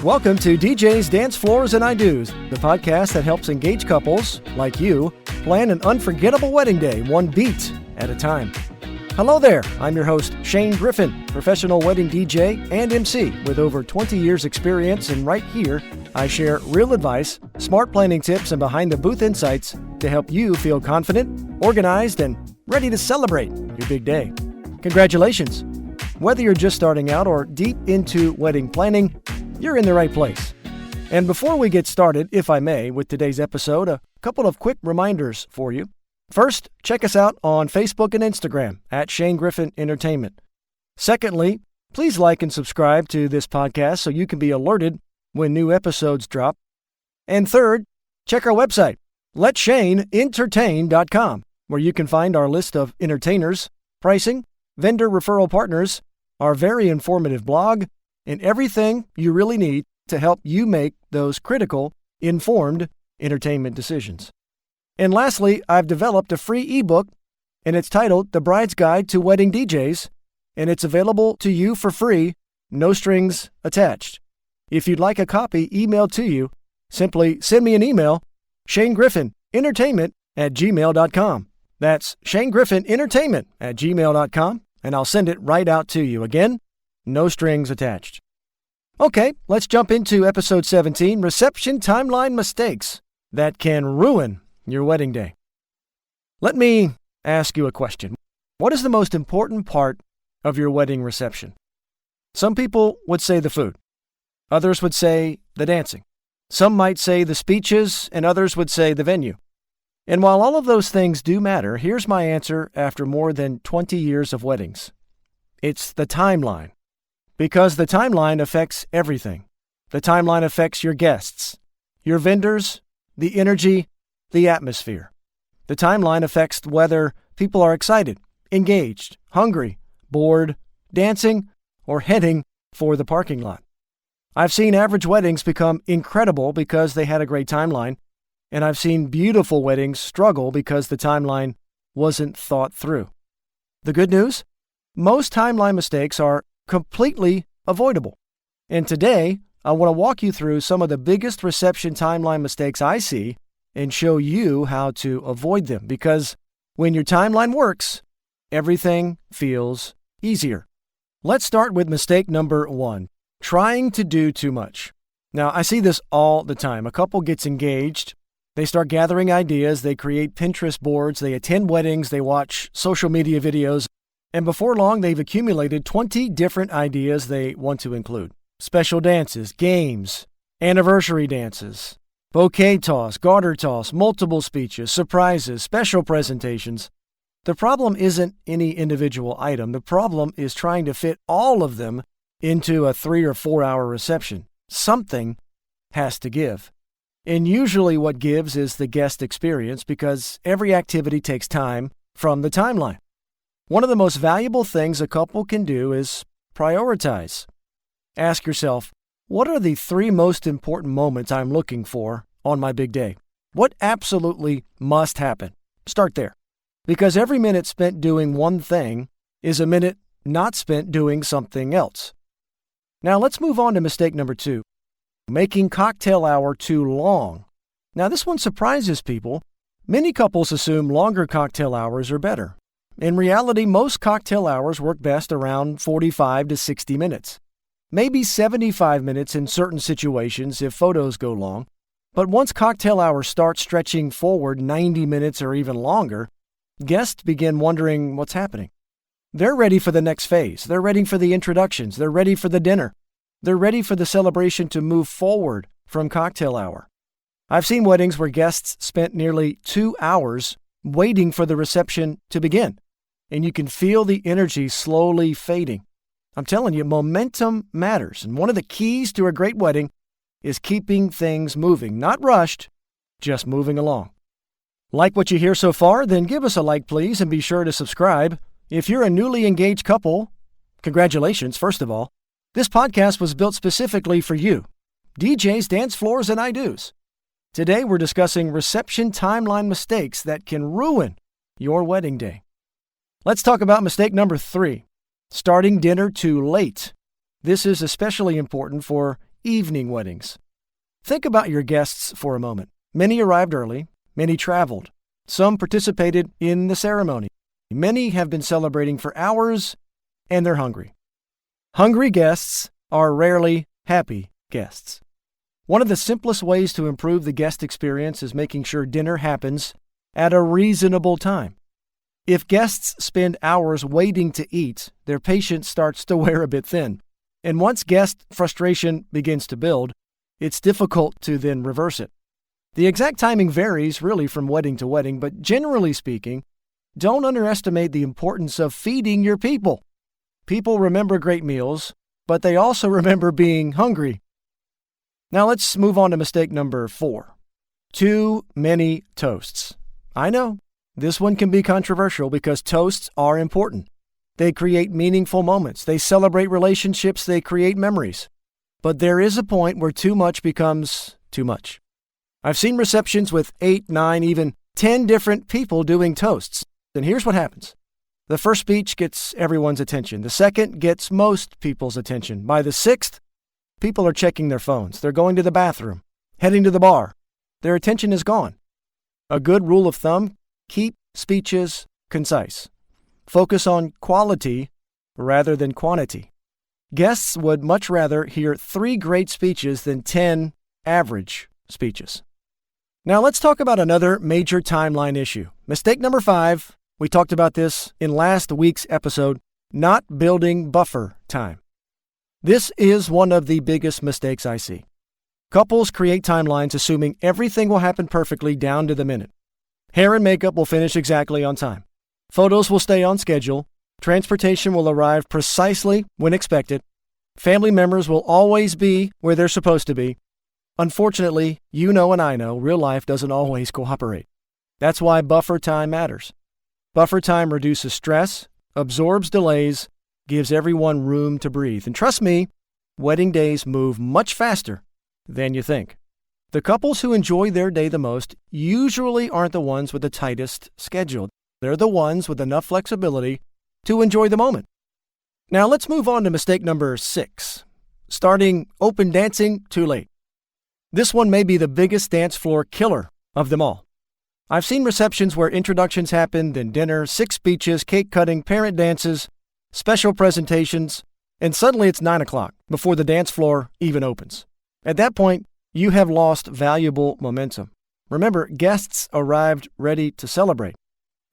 Welcome to DJ's Dancefloors and I Do's, the podcast that helps engaged couples, like you, plan an unforgettable wedding day one beat at a time. Hello there, I'm your host, Shane Griffin, professional wedding DJ and MC with over 20 years experience, and right here, I share real advice, smart planning tips, and behind-the-booth insights to help you feel confident, organized, and ready to celebrate your big day. Congratulations! Whether you're just starting out or deep into wedding planning, you're in the right place. And before we get started, if I may, with today's episode, a couple of quick reminders for you. First, check us out on Facebook and Instagram at Shane Griffin Entertainment. Secondly, please like and subscribe to this podcast so you can be alerted when new episodes drop. And third, check our website, letshaneentertain.com, where you can find our list of entertainers, pricing, vendor referral partners, our very informative blog, and everything you really need to help you make those critical, informed entertainment decisions. And lastly, I've developed a free ebook, and it's titled The Bride's Guide to Wedding DJs, and it's available to you for free, no strings attached. If you'd like a copy emailed to you, simply send me an email, shanegriffinentertainment@gmail.com. That's shanegriffinentertainment@gmail.com, and I'll send it right out to you. Again, no strings attached. Okay, let's jump into episode 17, Reception Timeline Mistakes that can ruin your wedding day. Let me ask you a question. What is the most important part of your wedding reception? Some people would say the food. Others would say the dancing. Some might say the speeches, and others would say the venue. And while all of those things do matter, here's my answer after more than 20 years of weddings. It's the timeline. Because the timeline affects everything. The timeline affects your guests, your vendors, the energy, the atmosphere. The timeline affects whether people are excited, engaged, hungry, bored, dancing, or heading for the parking lot. I've seen average weddings become incredible because they had a great timeline, and I've seen beautiful weddings struggle because the timeline wasn't thought through. The good news? Most timeline mistakes are completely avoidable. And today, I want to walk you through some of the biggest reception timeline mistakes I see and show you how to avoid them, because when your timeline works, everything feels easier. Let's start with mistake number 1, trying to do too much. Now, I see this all the time. A couple gets engaged, they start gathering ideas, they create Pinterest boards, they attend weddings, they watch social media videos, and before long, they've accumulated 20 different ideas they want to include. Special dances, games, anniversary dances, bouquet toss, garter toss, multiple speeches, surprises, special presentations. The problem isn't any individual item. The problem is trying to fit all of them into a 3 or 4 hour reception. Something has to give. And usually what gives is the guest experience, because every activity takes time from the timeline. One of the most valuable things a couple can do is prioritize. Ask yourself, what are the 3 most important moments I'm looking for on my big day? What absolutely must happen? Start there. Because every minute spent doing one thing is a minute not spent doing something else. Now let's move on to mistake number 2, making cocktail hour too long. Now this one surprises people. Many couples assume longer cocktail hours are better. In reality, most cocktail hours work best around 45 to 60 minutes. Maybe 75 minutes in certain situations if photos go long. But once cocktail hours start stretching forward 90 minutes or even longer, guests begin wondering what's happening. They're ready for the next phase. They're ready for the introductions. They're ready for the dinner. They're ready for the celebration to move forward from cocktail hour. I've seen weddings where guests spent nearly 2 hours waiting for the reception to begin. And you can feel the energy slowly fading. I'm telling you, momentum matters. And one of the keys to a great wedding is keeping things moving, not rushed, just moving along. Like what you hear so far? Then give us a like, please, and be sure to subscribe. If you're a newly engaged couple, congratulations, first of all. This podcast was built specifically for you, DJs, Dancefloors, and I Do's. Today, we're discussing reception timeline mistakes that can ruin your wedding day. Let's talk about mistake number 3, starting dinner too late. This is especially important for evening weddings. Think about your guests for a moment. Many arrived early, many traveled. Some participated in the ceremony. Many have been celebrating for hours, and they're hungry. Hungry guests are rarely happy guests. One of the simplest ways to improve the guest experience is making sure dinner happens at a reasonable time. If guests spend hours waiting to eat, their patience starts to wear a bit thin. And once guest frustration begins to build, it's difficult to then reverse it. The exact timing varies really from wedding to wedding, but generally speaking, don't underestimate the importance of feeding your people. People remember great meals, but they also remember being hungry. Now let's move on to mistake number 4. Too many toasts. I know, this one can be controversial because toasts are important. They create meaningful moments. They celebrate relationships. They create memories. But there is a point where too much becomes too much. I've seen receptions with 8, 9, even 10 different people doing toasts. And here's what happens. The first speech gets everyone's attention. The second gets most people's attention. By the 6th, people are checking their phones. They're going to the bathroom, heading to the bar. Their attention is gone. A good rule of thumb, keep speeches concise. Focus on quality rather than quantity. Guests would much rather hear 3 great speeches than 10 average speeches. Now let's talk about another major timeline issue. Mistake number 5, we talked about this in last week's episode, not building buffer time. This is one of the biggest mistakes I see. Couples create timelines assuming everything will happen perfectly down to the minute. Hair and makeup will finish exactly on time. Photos will stay on schedule. Transportation will arrive precisely when expected. Family members will always be where they're supposed to be. Unfortunately, you know and I know, real life doesn't always cooperate. That's why buffer time matters. Buffer time reduces stress, absorbs delays, gives everyone room to breathe. And trust me, wedding days move much faster than you think. The couples who enjoy their day the most usually aren't the ones with the tightest schedule. They're the ones with enough flexibility to enjoy the moment. Now let's move on to mistake number 6, starting open dancing too late. This one may be the biggest dance floor killer of them all. I've seen receptions where introductions happen, then dinner, 6 speeches, cake cutting, parent dances, special presentations, and suddenly it's 9 o'clock before the dance floor even opens. At that point, you have lost valuable momentum. Remember, guests arrived ready to celebrate.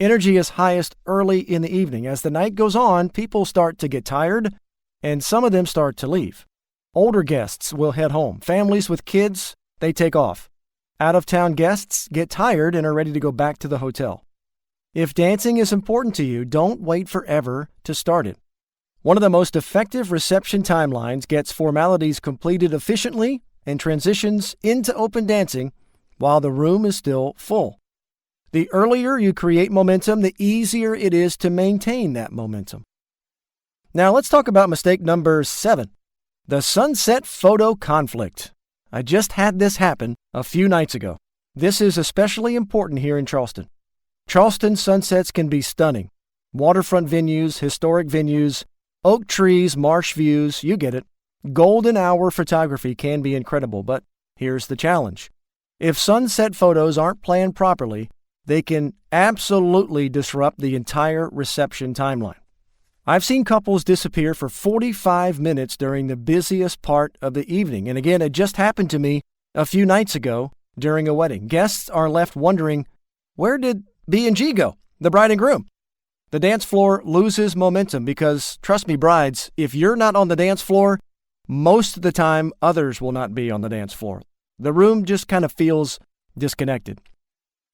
Energy is highest early in the evening. As the night goes on, people start to get tired, and some of them start to leave. Older guests will head home. Families with kids, they take off. Out-of-town guests get tired and are ready to go back to the hotel. If dancing is important to you, don't wait forever to start it. One of the most effective reception timelines gets formalities completed efficiently and transitions into open dancing while the room is still full. The earlier you create momentum, the easier it is to maintain that momentum. Now let's talk about mistake number 7, the sunset photo conflict. I just had this happen a few nights ago. This is especially important here in Charleston. Charleston sunsets can be stunning. Waterfront venues, historic venues, oak trees, marsh views, you get it. Golden hour photography can be incredible, but here's the challenge. If sunset photos aren't planned properly, they can absolutely disrupt the entire reception timeline. I've seen couples disappear for 45 minutes during the busiest part of the evening. And again, it just happened to me a few nights ago during a wedding. Guests are left wondering, where did B&G go, the bride and groom? The dance floor loses momentum because, trust me, brides, if you're not on the dance floor, most of the time others will not be on the dance floor. The room just kind of feels disconnected.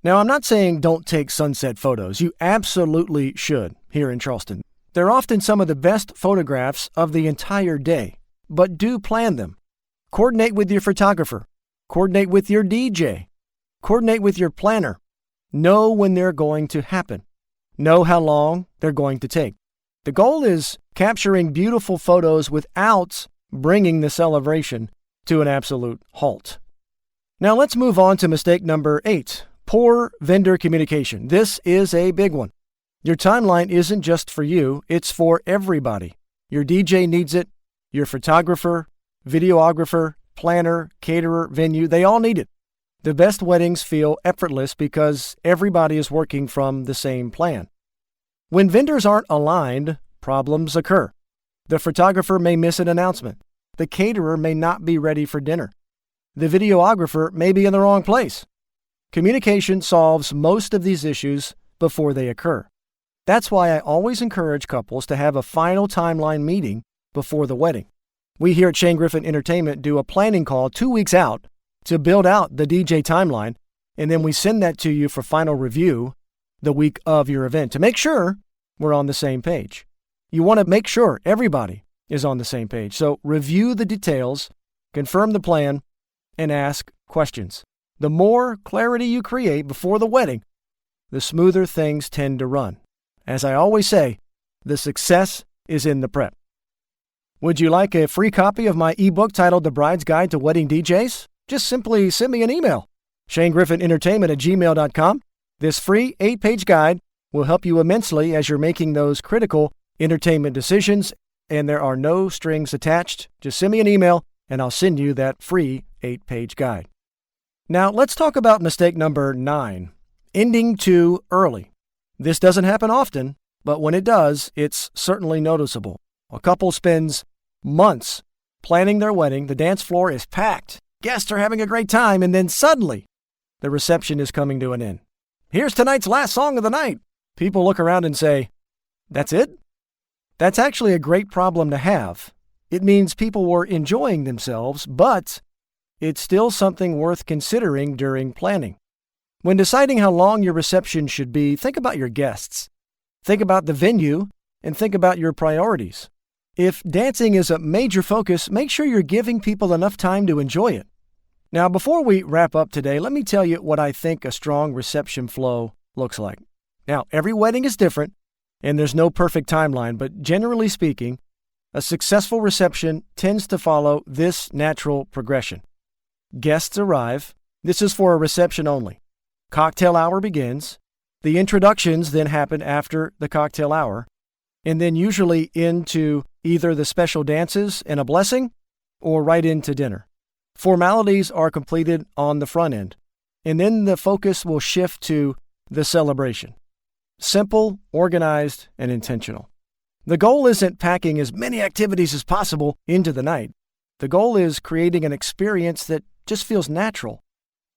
Now, I'm not saying don't take sunset photos. You absolutely should here in Charleston. They're often some of the best photographs of the entire day, but do plan them. Coordinate with your photographer. Coordinate with your DJ. Coordinate with your planner. Know when they're going to happen. Know how long they're going to take. The goal is capturing beautiful photos without bringing the celebration to an absolute halt. Now let's move on to mistake number 8, poor vendor communication. This is a big one. Your timeline isn't just for you, it's for everybody. Your DJ needs it, your photographer, videographer, planner, caterer, venue, they all need it. The best weddings feel effortless because everybody is working from the same plan. When vendors aren't aligned, problems occur. The photographer may miss an announcement. The caterer may not be ready for dinner. The videographer may be in the wrong place. Communication solves most of these issues before they occur. That's why I always encourage couples to have a final timeline meeting before the wedding. We here at Shane Griffin Entertainment do a planning call 2 weeks out to build out the DJ timeline, and then we send that to you for final review the week of your event to make sure we're on the same page. You want to make sure everybody is on the same page. So review the details, confirm the plan, and ask questions. The more clarity you create before the wedding, the smoother things tend to run. As I always say, the success is in the prep. Would you like a free copy of my ebook titled The Bride's Guide to Wedding DJs? Just simply send me an email, shanegriffinentertainment@gmail.com. This free 8-page guide will help you immensely as you're making those critical entertainment decisions, and there are no strings attached. Just send me an email, and I'll send you that free 8-page guide. Now, let's talk about mistake number 9, ending too early. This doesn't happen often, but when it does, it's certainly noticeable. A couple spends months planning their wedding, the dance floor is packed, guests are having a great time, and then suddenly, the reception is coming to an end. Here's tonight's last song of the night. People look around and say, "That's it?" That's actually a great problem to have. It means people were enjoying themselves, but it's still something worth considering during planning. When deciding how long your reception should be, think about your guests. Think about the venue, and think about your priorities. If dancing is a major focus, make sure you're giving people enough time to enjoy it. Now, before we wrap up today, let me tell you what I think a strong reception flow looks like. Now, every wedding is different, and there's no perfect timeline, but generally speaking, a successful reception tends to follow this natural progression. Guests arrive. This is for a reception only. Cocktail hour begins. The introductions then happen after the cocktail hour, and then usually into either the special dances and a blessing or right into dinner. Formalities are completed on the front end, and then the focus will shift to the celebration. Simple, organized, and intentional. The goal isn't packing as many activities as possible into the night. The goal is creating an experience that just feels natural.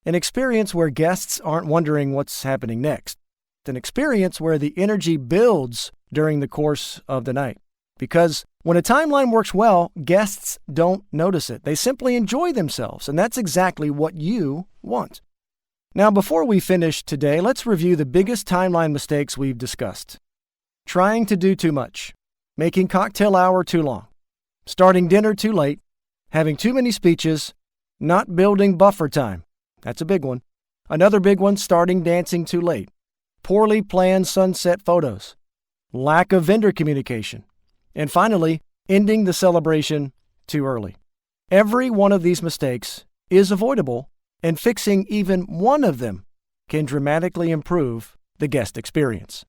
An experience where guests aren't wondering what's happening next. An experience where the energy builds during the course of the night. Because when a timeline works well, guests don't notice it. They simply enjoy themselves, and that's exactly what you want. Now, before we finish today, let's review the biggest timeline mistakes we've discussed. Trying to do too much. Making cocktail hour too long. Starting dinner too late. Having too many speeches. Not building buffer time. That's a big one. Another big one, starting dancing too late. Poorly planned sunset photos. Lack of vendor communication. And finally, ending the celebration too early. Every one of these mistakes is avoidable, and fixing even one of them can dramatically improve the guest experience.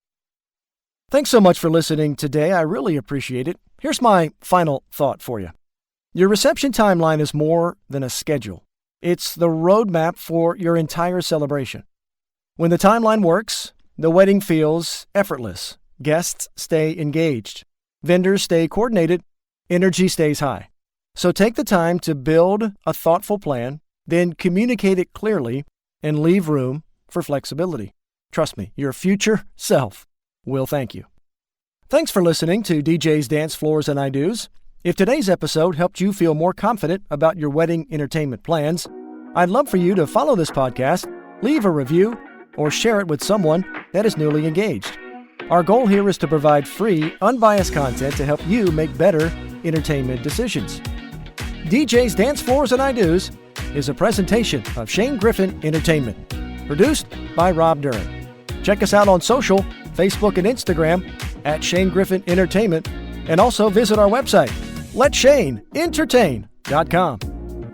Thanks so much for listening today. I really appreciate it. Here's my final thought for you. Your reception timeline is more than a schedule. It's the roadmap for your entire celebration. When the timeline works, the wedding feels effortless. Guests stay engaged. Vendors stay coordinated. Energy stays high. So take the time to build a thoughtful plan, then communicate it clearly, and leave room for flexibility. Trust me, your future self will thank you. Thanks for listening to DJ's Dance Floors and I Do's. If today's episode helped you feel more confident about your wedding entertainment plans, I'd love for you to follow this podcast, leave a review, or share it with someone that is newly engaged. Our goal here is to provide free, unbiased content to help you make better entertainment decisions. DJ's Dance Floors and I Do's is a presentation of Shane Griffin Entertainment, produced by Rob Duran. Check us out on social, Facebook and Instagram at Shane Griffin Entertainment, and also visit our website, letshaneentertain.com.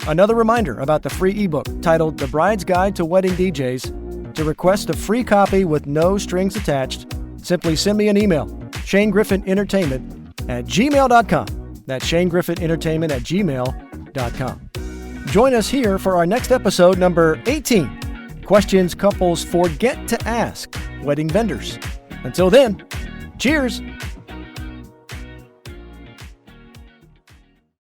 Another reminder about the free ebook titled The Bride's Guide to Wedding DJs. To request a free copy with no strings attached, simply send me an email, shanegriffinentertainment@gmail.com. That's shanegriffinentertainment@gmail.com. Join us here for our next episode, number 18, Questions Couples Forget to Ask Wedding Vendors. Until then, cheers!